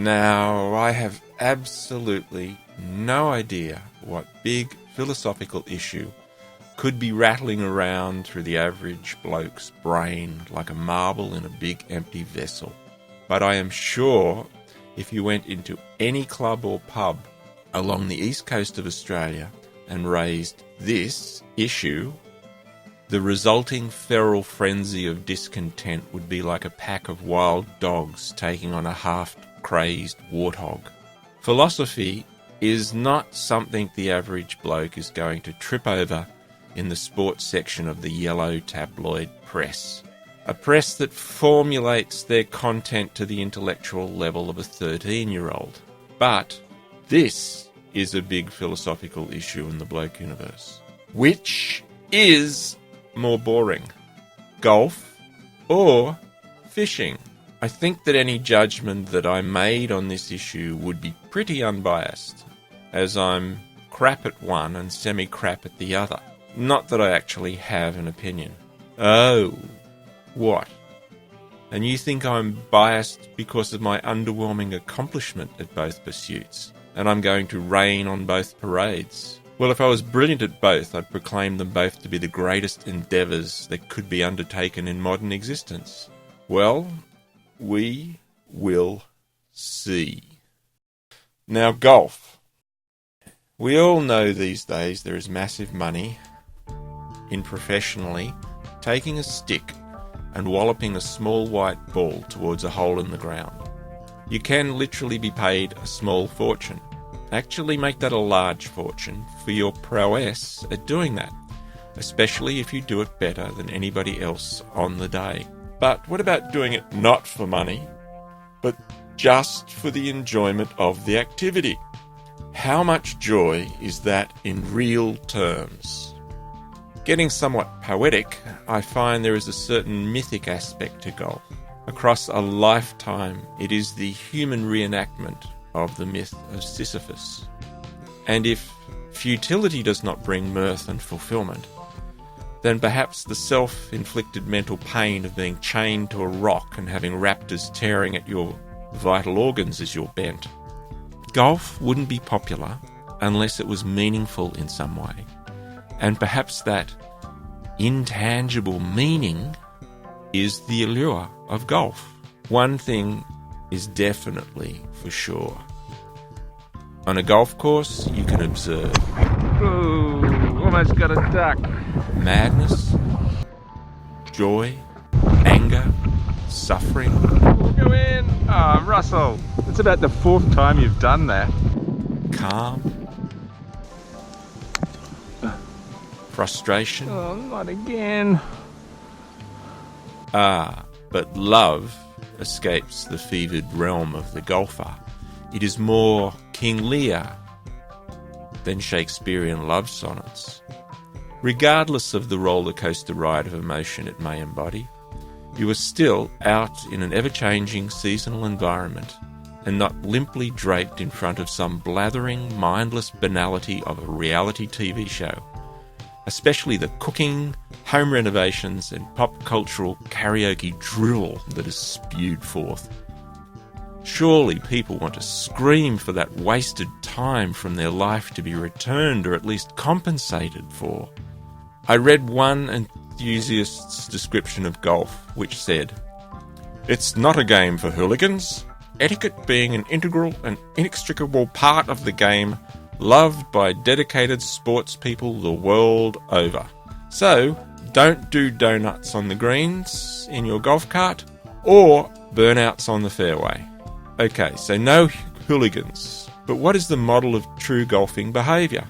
Now, I have absolutely no idea what big philosophical issue could be rattling around through the average bloke's brain like a marble in a big empty vessel. But I am sure if you went into any club or pub along the east coast of Australia and raised this issue, the resulting feral frenzy of discontent would be like a pack of wild dogs taking on a half-crazed warthog. Philosophy is not something the average bloke is going to trip over in the sports section of the yellow tabloid press. A press that formulates their content to the intellectual level of a 13-year-old. But this is a big philosophical issue in the bloke universe. Which is more boring, golf or fishing? I think that any judgment that I made on this issue would be pretty unbiased, as I'm crap at one and semi-crap at the other. Not that I actually have an opinion. Oh, what? And you think I'm biased because of my underwhelming accomplishment at both pursuits, and I'm going to rain on both parades? Well, if I was brilliant at both, I'd proclaim them both to be the greatest endeavours that could be undertaken in modern existence. Well, we will see. Now, golf. We all know these days there is massive money in professionally taking a stick and walloping a small white ball towards a hole in the ground. You can literally be paid a small fortune. Actually make that a large fortune for your prowess at doing that, especially if you do it better than anybody else on the day. But what about doing it not for money, but just for the enjoyment of the activity? How much joy is that in real terms? Getting somewhat poetic, I find there is a certain mythic aspect to golf. Across a lifetime, it is the human reenactment of the myth of Sisyphus. And if futility does not bring mirth and fulfillment, then perhaps the self-inflicted mental pain of being chained to a rock and having raptors tearing at your vital organs is your bent. Golf wouldn't be popular unless it was meaningful in some way. And perhaps that intangible meaning is the allure of golf. One thing is definitely for sure. On a golf course, you can observe. Ooh, almost got a duck. Madness, joy, anger, suffering. We'll go in. Ah, Russell, it's about the 4th time you've done that. Calm, frustration. Oh, not again. But love escapes the fevered realm of the golfer. It is more King Lear than Shakespearean love sonnets. Regardless of the roller coaster ride of emotion it may embody, you are still out in an ever-changing seasonal environment and not limply draped in front of some blathering, mindless banality of a reality TV show. Especially the cooking, home renovations and pop cultural karaoke drill that is spewed forth. Surely people want to scream for that wasted time from their life to be returned or at least compensated for. I read one enthusiast's description of golf, which said, "It's not a game for hooligans, etiquette being an integral and inextricable part of the game, loved by dedicated sports people the world over. So, don't do donuts on the greens in your golf cart or burnouts on the fairway." Okay, so no hooligans. But what is the model of true golfing behaviour?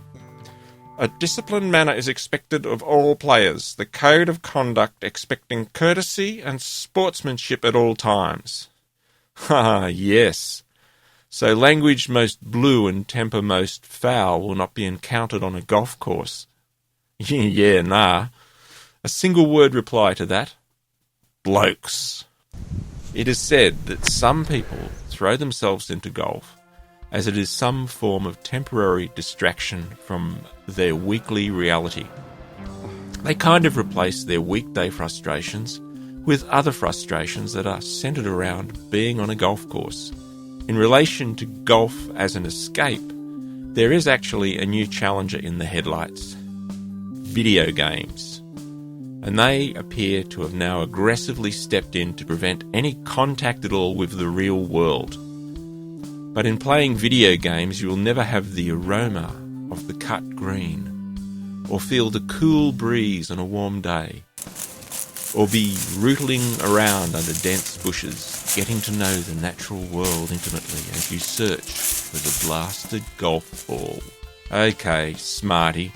A disciplined manner is expected of all players, the code of conduct expecting courtesy and sportsmanship at all times. Ha, yes. So language most blue and temper most foul will not be encountered on a golf course. Yeah, nah. A single word reply to that. Blokes. It is said that some people throw themselves into golf as it is some form of temporary distraction from their weekly reality. They kind of replace their weekday frustrations with other frustrations that are centred around being on a golf course. In relation to golf as an escape, there is actually a new challenger in the headlights: video games. And they appear to have now aggressively stepped in to prevent any contact at all with the real world. But in playing video games, you will never have the aroma of the cut green, or feel the cool breeze on a warm day, or be rootling around under dense bushes, getting to know the natural world intimately as you search for the blasted golf ball. Okay, smarty.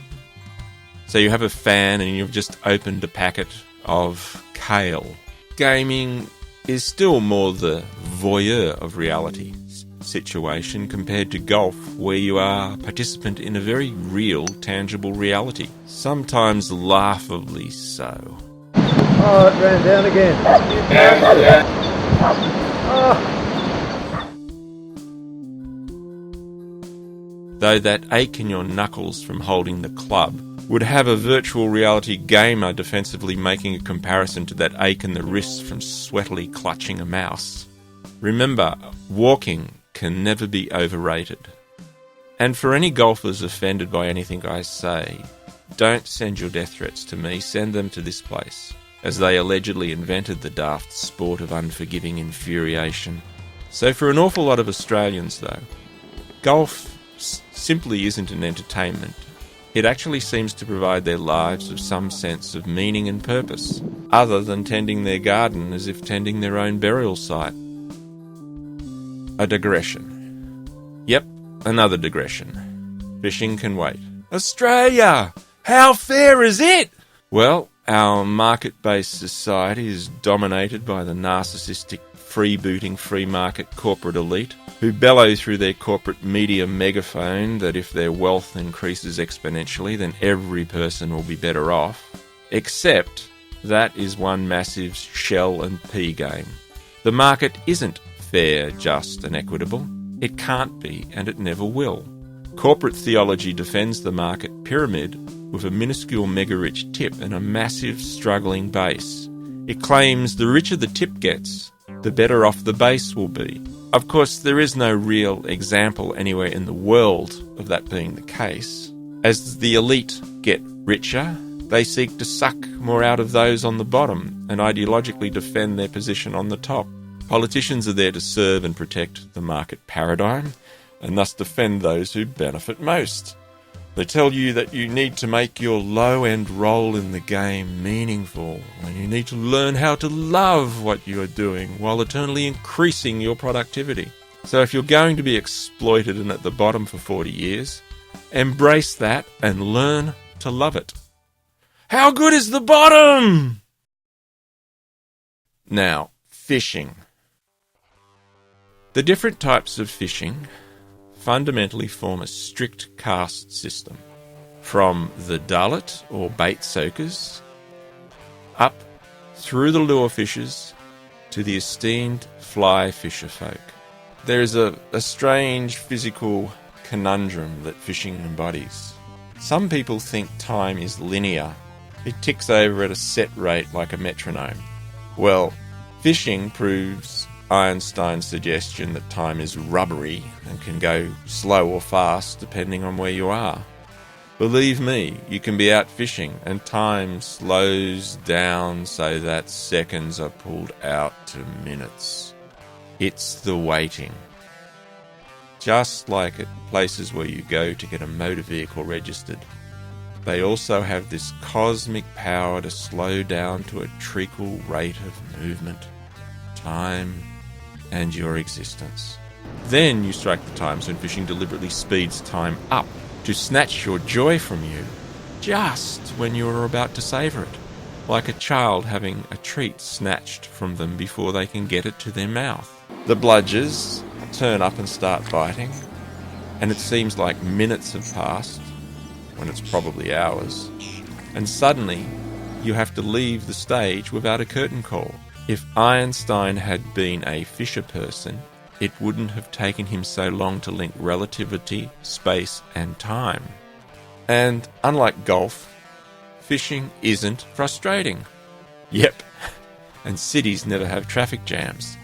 So you have a fan and you've just opened a packet of kale. Gaming is still more the voyeur of reality situation compared to golf, where you are a participant in a very real, tangible reality, sometimes laughably so. Oh, it ran down again. Though that ache in your knuckles from holding the club would have a virtual reality gamer defensively making a comparison to that ache in the wrists from sweatily clutching a mouse. Remember, walking can never be overrated. And for any golfers offended by anything I say, don't send your death threats to me, send them to this place, as they allegedly invented the daft sport of unforgiving infuriation. So for an awful lot of Australians though, golf simply isn't an entertainment. It actually seems to provide their lives with some sense of meaning and purpose, other than tending their garden as if tending their own burial site. A digression. Yep, another digression. Fishing can wait. Australia! How fair is it? Well, our market-based society is dominated by the narcissistic, freebooting, free-market corporate elite who bellow through their corporate media megaphone that if their wealth increases exponentially, then every person will be better off. Except that is one massive shell and pea game. The market isn't fair, just and equitable. It can't be, and it never will. Corporate theology defends the market pyramid with a minuscule mega-rich tip and a massive struggling base. It claims the richer the tip gets, the better off the base will be. Of course, there is no real example anywhere in the world of that being the case. As the elite get richer, they seek to suck more out of those on the bottom and ideologically defend their position on the top. Politicians are there to serve and protect the market paradigm, and thus defend those who benefit most. They tell you that you need to make your low-end role in the game meaningful, and you need to learn how to love what you are doing while eternally increasing your productivity. So if you're going to be exploited and at the bottom for 40 years, embrace that and learn to love it. How good is the bottom? Now, fishing. The different types of fishing fundamentally form a strict caste system, from the Dalit or bait soakers, up through the lure fishers to the esteemed fly fisher folk. There is a strange physical conundrum that fishing embodies. Some people think time is linear. It ticks over at a set rate like a metronome. Well, fishing proves Einstein's suggestion that time is rubbery and can go slow or fast depending on where you are. Believe me, you can be out fishing and time slows down so that seconds are pulled out to minutes. It's the waiting. Just like at places where you go to get a motor vehicle registered, they also have this cosmic power to slow down to a treacle rate of movement, time, and your existence. Then you strike the times when fishing deliberately speeds time up to snatch your joy from you just when you are about to savour it, like a child having a treat snatched from them before they can get it to their mouth. The bludgers turn up and start biting, and it seems like minutes have passed, when it's probably hours, and suddenly you have to leave the stage without a curtain call. If Einstein had been a fisher person, it wouldn't have taken him so long to link relativity, space, and time. And unlike golf, fishing isn't frustrating. Yep, and cities never have traffic jams.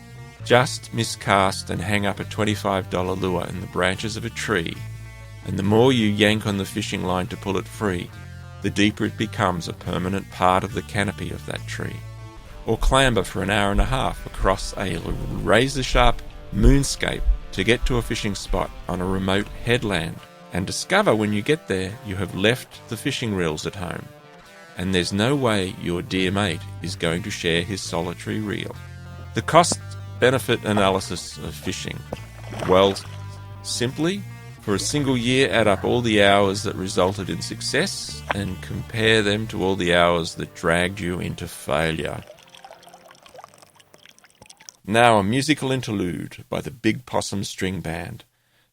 Just miscast and hang up a $25 lure in the branches of a tree, and the more you yank on the fishing line to pull it free, the deeper it becomes a permanent part of the canopy of that tree. Or clamber for an hour and a half across a razor-sharp moonscape to get to a fishing spot on a remote headland, and discover when you get there you have left the fishing reels at home, and there's no way your dear mate is going to share his solitary reel. The cost-benefit analysis of fishing. Well, simply, for a single year, add up all the hours that resulted in success and compare them to all the hours that dragged you into failure. Now a musical interlude by the Big Possum String Band.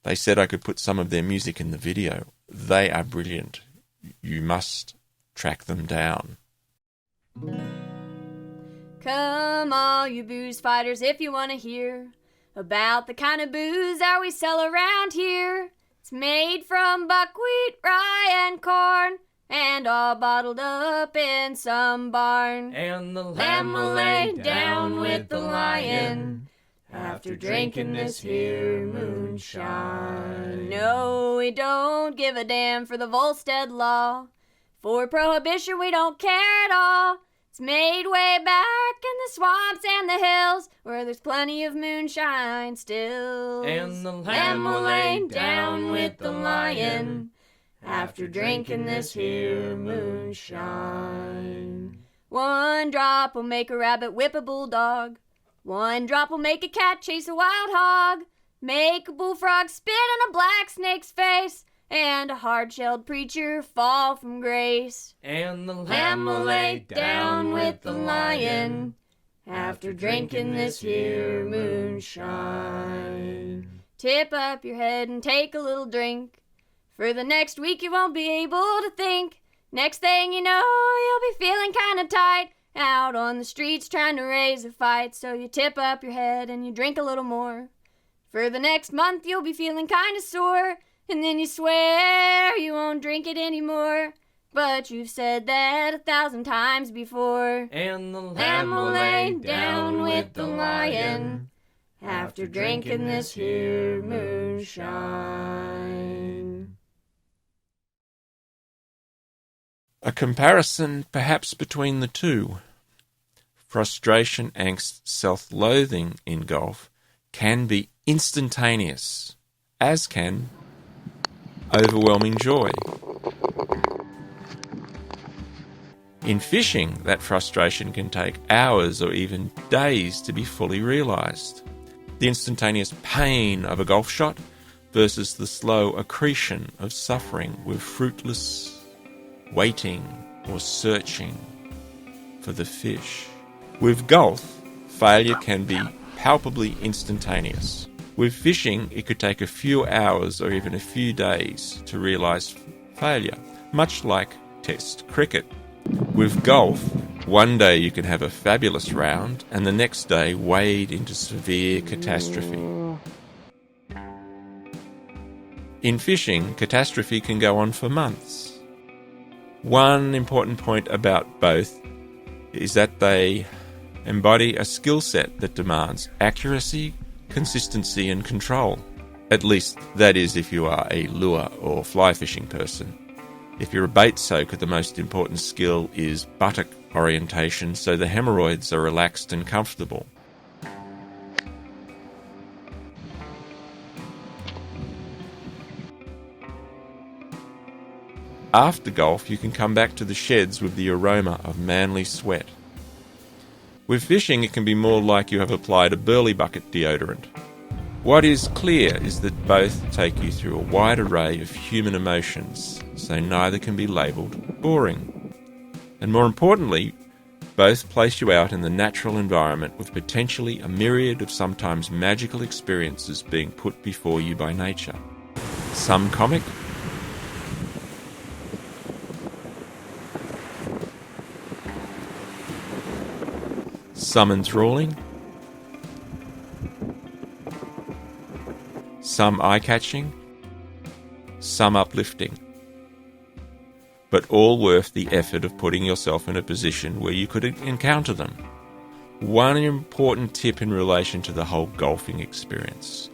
They said I could put some of their music in the video. They are brilliant. You must track them down. Come all you booze fighters if you want to hear about the kind of booze that we sell around here. It's made from buckwheat, rye, and corn, and all bottled up in some barn. And the Lamb will lay down with the lion after drinking this here moonshine. No, we don't give a damn for the Volstead law. For prohibition we don't care at all. It's made way back in the swamps and the hills where there's plenty of moonshine still. And the Lamb will lay down with the lion after drinking this here moonshine. One drop will make a rabbit whip a bulldog. One drop will make a cat chase a wild hog. Make a bullfrog spit in a black snake's face, and a hard-shelled preacher fall from grace. And the Lamb will lay down with the lion after drinking this here moonshine. Tip up your head and take a little drink. For the next week you won't be able to think. Next thing you know, you'll be feeling kinda tight out on the streets trying to raise a fight. So you tip up your head and you drink a little more. For the next month you'll be feeling kinda sore, and then you swear you won't drink it anymore. But you've said that 1,000 times before. And the Lamb will lay down with the lion after drinking this here moonshine. A comparison perhaps between the two. Frustration, angst, self-loathing in golf can be instantaneous, as can overwhelming joy. In fishing, that frustration can take hours or even days to be fully realised. The instantaneous pain of a golf shot versus the slow accretion of suffering with fruitless waiting or searching for the fish. With golf, failure can be palpably instantaneous. With fishing, it could take a few hours or even a few days to realise failure, much like Test cricket. With golf, one day you can have a fabulous round and the next day wade into severe catastrophe. In fishing, catastrophe can go on for months. One important point about both is that they embody a skill set that demands accuracy, consistency and control. At least that is if you are a lure or fly fishing person. If you're a bait soaker, the most important skill is buttock orientation so the hemorrhoids are relaxed and comfortable. After golf, you can come back to the sheds with the aroma of manly sweat. With fishing, it can be more like you have applied a burley bucket deodorant. What is clear is that both take you through a wide array of human emotions, so neither can be labelled boring. And more importantly, both place you out in the natural environment with potentially a myriad of sometimes magical experiences being put before you by nature. Some comic, some enthralling, some eye-catching, some uplifting, but all worth the effort of putting yourself in a position where you could encounter them. one important tip in relation to the whole golfing experience.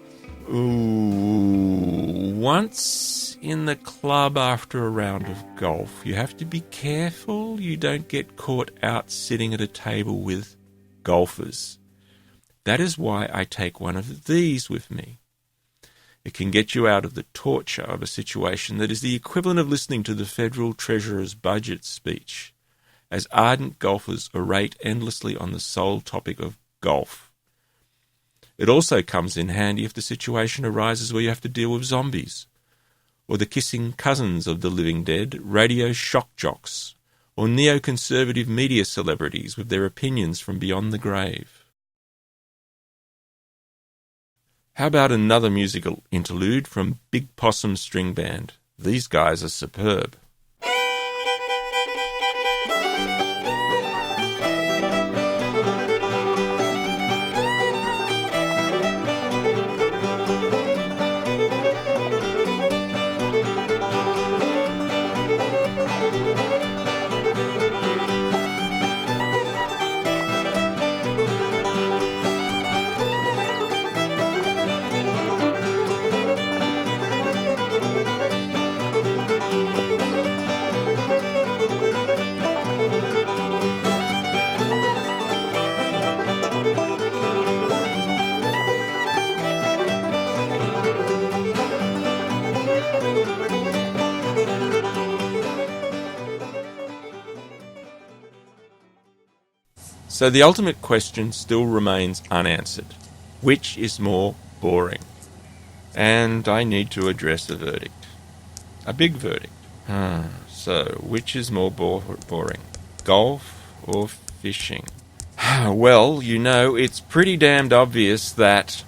Once in the club after a round of golf, you have to be careful you don't get caught out sitting at a table with golfers. That is why I take one of these with me. It can get you out of the torture of a situation that is the equivalent of listening to the Federal Treasurer's budget speech, as ardent golfers orate endlessly on the sole topic of golf. It also comes in handy if the situation arises where you have to deal with zombies, or the kissing cousins of the living dead, radio shock jocks, or neoconservative media celebrities with their opinions from beyond the grave. How about another musical interlude from Big Possum String Band? These guys are superb. So the ultimate question still remains unanswered. Which is more boring? And I need to address a verdict. A big verdict. So, which is more boring? Golf or fishing? Well, it's pretty damned obvious that